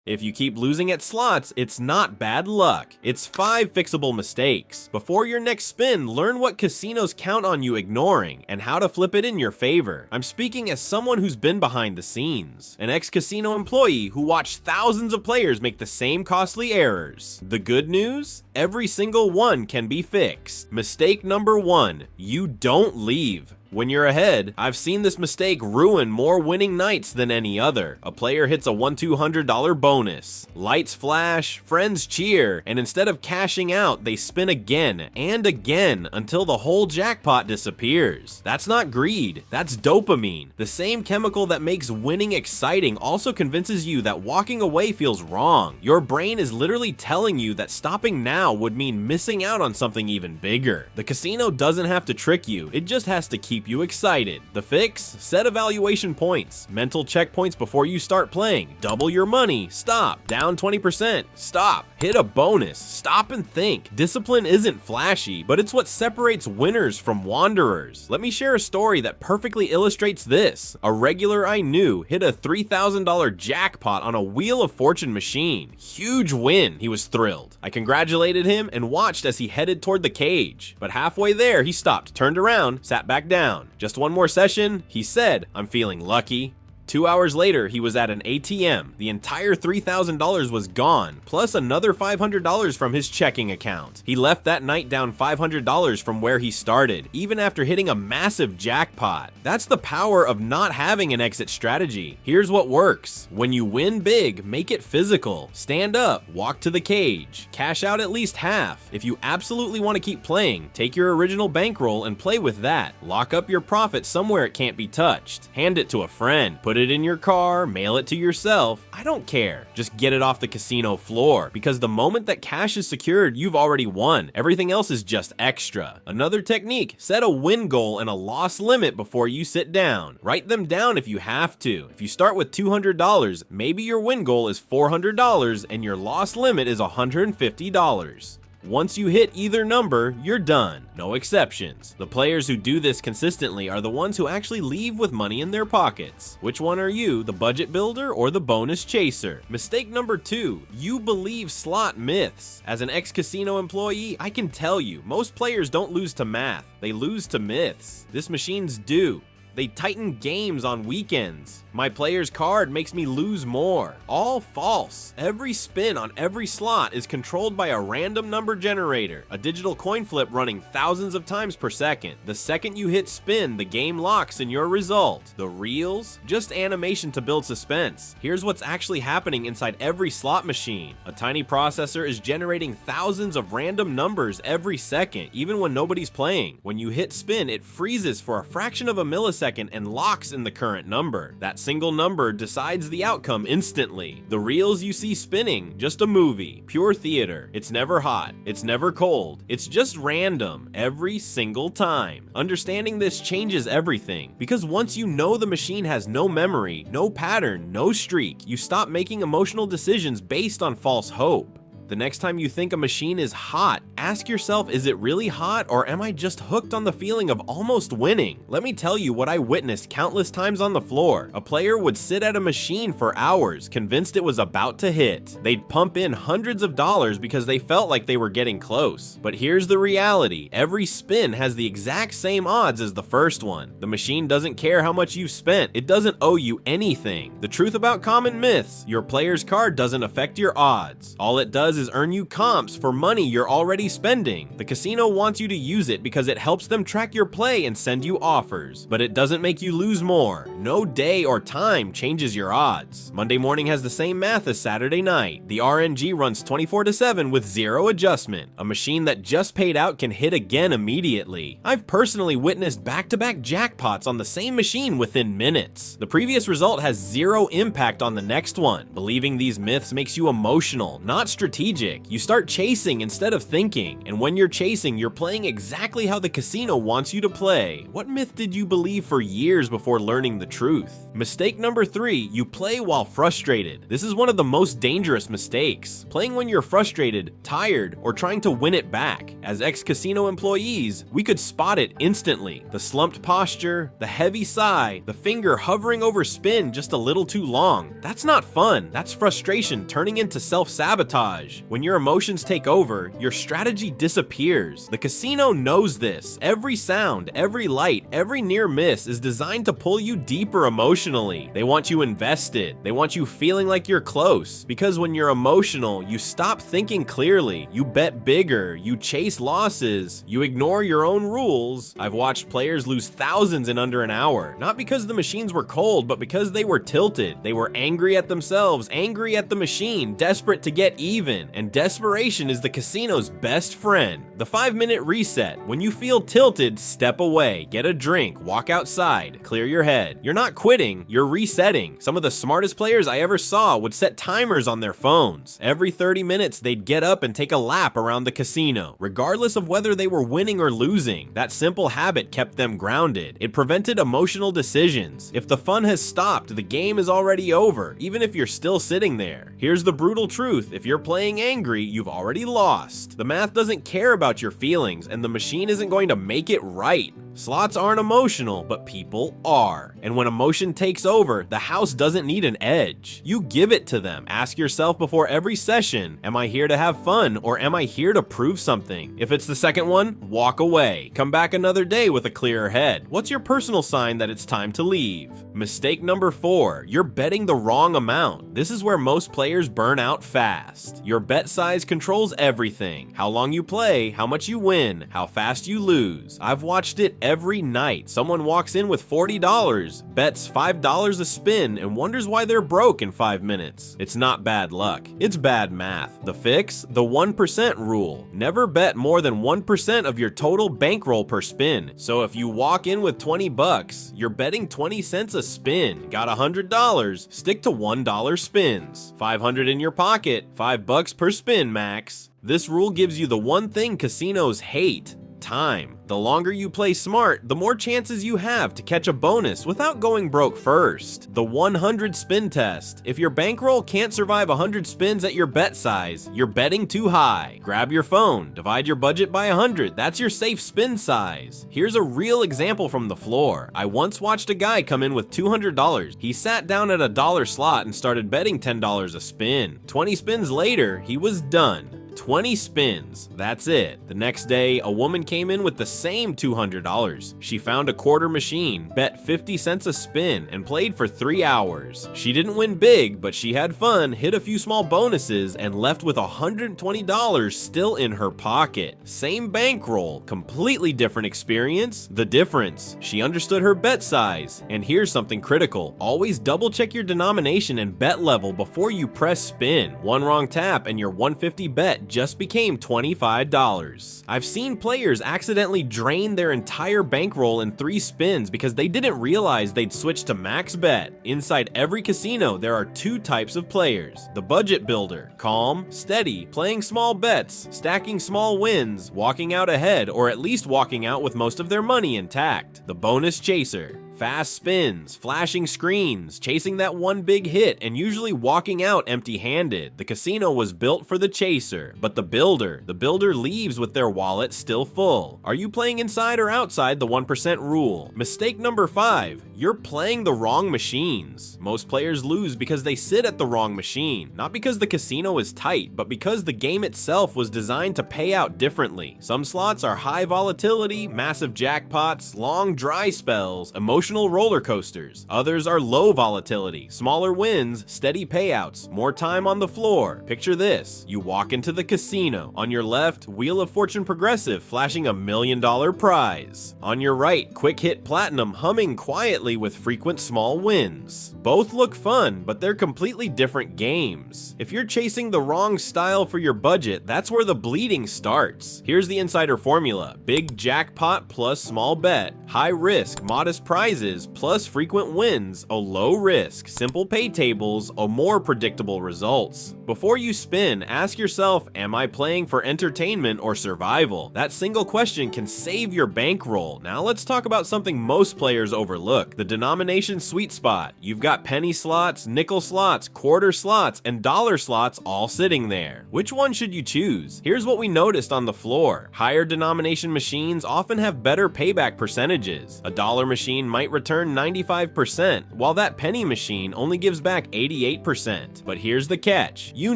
If you keep losing at slots, it's not bad luck. It's 5 fixable mistakes. Before your next spin, learn what casinos count on you ignoring and how to flip it in your favor. I'm speaking as someone who's been behind the scenes, an ex-casino employee who watched thousands of players make the same costly errors. The good news? Every single one can be fixed. Mistake number 1, you don't leave. When you're ahead, I've seen this mistake ruin more winning nights than any other. A player hits a $1,200 bonus. Lights flash, friends cheer, and instead of cashing out, they spin again and again until the whole jackpot disappears. That's not greed, that's dopamine. The same chemical that makes winning exciting also convinces you that walking away feels wrong. Your brain is literally telling you that stopping now would mean missing out on something even bigger. The casino doesn't have to trick you, it just has to keep you excited. The fix? Set evaluation points. Mental checkpoints before you start playing. Double your money. Stop. Down 20%. Stop. Hit a bonus. Stop and think. Discipline isn't flashy, but it's what separates winners from wanderers. Let me share a story that perfectly illustrates this. A regular I knew hit a $3,000 jackpot on a Wheel of Fortune machine. Huge win. He was thrilled. I congratulated him and watched as he headed toward the cage. But halfway there, he stopped, turned around, sat back down. Just one more session, he said, I'm feeling lucky. 2 hours later, he was at an ATM. The entire $3,000 was gone, plus another $500 from his checking account. He left that night down $500 from where he started, even after hitting a massive jackpot. That's the power of not having an exit strategy. Here's what works. When you win big, make it physical. Stand up, walk to the cage, cash out at least half. If you absolutely want to keep playing, take your original bankroll and play with that. Lock up your profit somewhere it can't be touched. Hand it to a friend. Put it in your car, mail it to yourself. I don't care. Just get it off the casino floor, because the moment that cash is secured, you've already won. Everything else is just extra. Another technique, set a win goal and a loss limit before you sit down. Write them down if you have to. If you start with $200, maybe your win goal is $400 and your loss limit is $150. Once you hit either number, you're done. No exceptions. The players who do this consistently are the ones who actually leave with money in their pockets. Which one are you, the budget builder or the bonus chaser? Mistake number 2, you believe slot myths. As an ex-casino employee, I can tell you, most players don't lose to math, they lose to myths. This machines do. They tighten games on weekends. My player's card makes me lose more. All false. Every spin on every slot is controlled by a random number generator, a digital coin flip running thousands of times per second. The second you hit spin, the game locks in your result. The reels? Just animation to build suspense. Here's what's actually happening inside every slot machine. A tiny processor is generating thousands of random numbers every second, even when nobody's playing. When you hit spin, it freezes for a fraction of a millisecond and locks in the current number. That single number decides the outcome instantly. The reels you see spinning, just a movie, pure theater. It's never hot, it's never cold, it's just random every single time. Understanding this changes everything, because once you know the machine has no memory, no pattern, no streak, you stop making emotional decisions based on false hope. The next time you think a machine is hot, ask yourself, is it really hot, or am I just hooked on the feeling of almost winning? Let me tell you what I witnessed countless times on the floor. A player would sit at a machine for hours, convinced it was about to hit. They'd pump in hundreds of dollars because they felt like they were getting close. But here's the reality. Every spin has the exact same odds as the first one. The machine doesn't care how much you've spent. It doesn't owe you anything. The truth about common myths, your player's card doesn't affect your odds. All it does is earn you comps for money you're already spending. The casino wants you to use it because it helps them track your play and send you offers, but it doesn't make you lose more. No day or time changes your odds. Monday morning has the same math as Saturday night. The RNG runs 24/7 with zero adjustment. A machine that just paid out can hit again immediately. I've personally witnessed back-to-back jackpots on the same machine within minutes. The previous result has zero impact on the next one. Believing these myths makes you emotional, not strategic. strategic. You start chasing instead of thinking, and when you're chasing, you're playing exactly how the casino wants you to play. What myth did you believe for years before learning the truth? Mistake number 3, you play while frustrated. This is one of the most dangerous mistakes. Playing when you're frustrated, tired, or trying to win it back. As ex-casino employees, we could spot it instantly. The slumped posture, the heavy sigh, the finger hovering over spin just a little too long. That's not fun. That's frustration turning into self-sabotage. When your emotions take over, your strategy disappears. The casino knows this. Every sound, every light, every near miss is designed to pull you deeper emotionally. They want you invested. They want you feeling like you're close. Because when you're emotional, you stop thinking clearly. You bet bigger. You chase losses. You ignore your own rules. I've watched players lose thousands in under an hour. Not because the machines were cold, but because they were tilted. They were angry at themselves, angry at the machine, desperate to get even. And desperation is the casino's best friend. The 5-minute reset. When you feel tilted, step away, get a drink, walk outside, clear your head. You're not quitting, you're resetting. Some of the smartest players I ever saw would set timers on their phones. Every 30 minutes, they'd get up and take a lap around the casino, regardless of whether they were winning or losing. That simple habit kept them grounded. It prevented emotional decisions. If the fun has stopped, the game is already over, even if you're still sitting there. Here's the brutal truth. If you're playing angry, you've already lost. The math doesn't care about your feelings, and the machine isn't going to make it right. Slots aren't emotional, but people are. And when emotion takes over, the house doesn't need an edge. You give it to them. Ask yourself before every session, am I here to have fun or am I here to prove something? If it's the second one, walk away. Come back another day with a clearer head. What's your personal sign that it's time to leave? Mistake number 4, you're betting the wrong amount. This is where most players burn out fast. Your bet size controls everything. How long you play, how much you win, how fast you lose. I've watched it every night. Someone walks in with $40, bets $5 a spin, and wonders why they're broke in 5 minutes. It's not bad luck, it's bad math. The fix? The 1% rule. Never bet more than 1% of your total bankroll per spin. So if you walk in with 20 bucks, you're betting 20 cents a spin. Got $100, stick to $1 spins. 500 in your pocket, $5 per spin max. This rule gives you the one thing casinos hate: time. The longer you play smart, the more chances you have to catch a bonus without going broke first. The 100 spin test. If your bankroll can't survive 100 spins at your bet size, you're betting too high. Grab your phone, divide your budget by 100. That's your safe spin size. Here's a real example from the floor. I once watched a guy come in with $200. He sat down at a dollar slot and started betting $10 a spin. 20 spins later, he was done. 20 spins, that's it. The next day, a woman came in with the same $200. She found a quarter machine, bet 50 cents a spin, and played for 3 hours. She didn't win big, but she had fun, hit a few small bonuses, and left with $120 still in her pocket. Same bankroll, completely different experience. The difference, she understood her bet size. And here's something critical. Always double check your denomination and bet level before you press spin. One wrong tap and your 150 bet just became $25. I've seen players accidentally drain their entire bankroll in 3 spins because they didn't realize they'd switched to max bet. Inside every casino, there are 2 types of players. The budget builder, calm, steady, playing small bets, stacking small wins, walking out ahead, or at least walking out with most of their money intact. The bonus chaser, fast spins, flashing screens, chasing that one big hit, and usually walking out empty-handed. The casino was built for the chaser, but the builder leaves with their wallet still full. Are you playing inside or outside the 1% rule? Mistake number 5, you're playing the wrong machines. Most players lose because they sit at the wrong machine, not because the casino is tight, but because the game itself was designed to pay out differently. Some slots are high volatility, massive jackpots, long dry spells, emotional roller coasters. Others are low volatility, smaller wins, steady payouts, more time on the floor. Picture this: you walk into the casino. On your left, Wheel of Fortune Progressive flashing $1 million prize. On your right, Quick Hit Platinum humming quietly with frequent small wins. Both look fun, but they're completely different games. If you're chasing the wrong style for your budget, that's where the bleeding starts. Here's the insider formula: big jackpot plus small bet, high risk, modest prizes, prizes plus frequent wins, a low risk, simple pay tables, a more predictable results. Before you spin, ask yourself, am I playing for entertainment or survival? That single question can save your bankroll. Now let's talk about something most players overlook, the denomination sweet spot. You've got penny slots, nickel slots, quarter slots, and dollar slots all sitting there. Which one should you choose? Here's what we noticed on the floor. Higher denomination machines often have better payback percentages. A dollar machine might return 95%, while that penny machine only gives back 88%. But here's the catch. You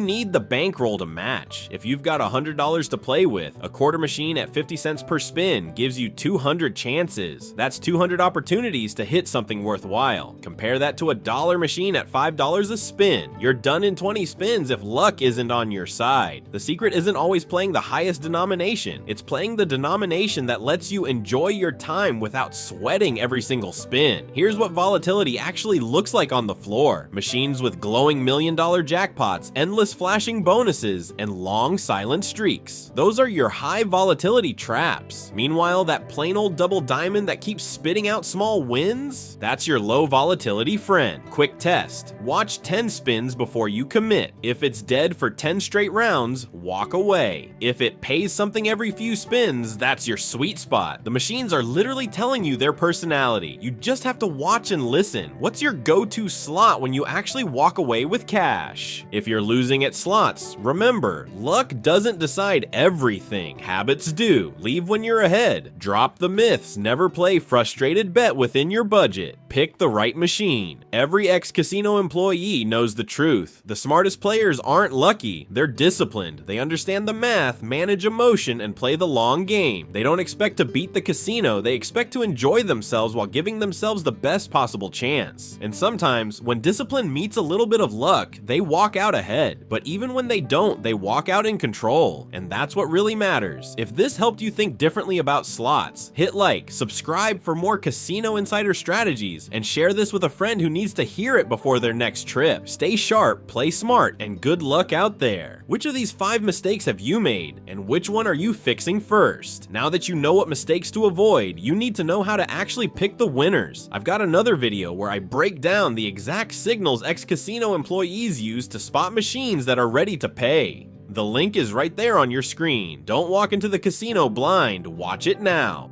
need the bankroll to match. If you've got $100 to play with, a quarter machine at 50 cents per spin gives you 200 chances. That's 200 opportunities to hit something worthwhile. Compare that to a dollar machine at $5 a spin. You're done in 20 spins if luck isn't on your side. The secret isn't always playing the highest denomination. It's playing the denomination that lets you enjoy your time without sweating every single spin. Here's what volatility actually looks like on the floor. Machines with glowing $1 million jackpots, endless flashing bonuses, and long silent streaks. Those are your high volatility traps. Meanwhile, that plain old double diamond that keeps spitting out small wins? That's your low volatility friend. Quick test. Watch 10 spins before you commit. If it's dead for 10 straight rounds, walk away. If it pays something every few spins, that's your sweet spot. The machines are literally telling you their personality. You just have to watch and listen. What's your go-to slot when you actually walk away with cash? If you're losing at slots, remember, luck doesn't decide everything. Habits do. Leave when you're ahead. Drop the myths. Never play frustrated bet within your budget. Pick the right machine. Every ex-casino employee knows the truth. The smartest players aren't lucky. They're disciplined. They understand the math, manage emotion, and play the long game. They don't expect to beat the casino. They expect to enjoy themselves while giving themselves the best possible chance. And sometimes, when discipline meets a little bit of luck, they walk out ahead. But even when they don't, they walk out in control. And that's what really matters. If this helped you think differently about slots, hit like, subscribe for more casino insider strategies, and share this with a friend who needs to hear it before their next trip. Stay sharp, play smart, and good luck out there. Which of these 5 mistakes have you made, and which one are you fixing first? Now that you know what mistakes to avoid, you need to know how to actually pick the winners. I've got another video where I break down the exact signals ex-casino employees use to spot machines that are ready to pay. The link is right there on your screen. Don't walk into the casino blind, watch it now.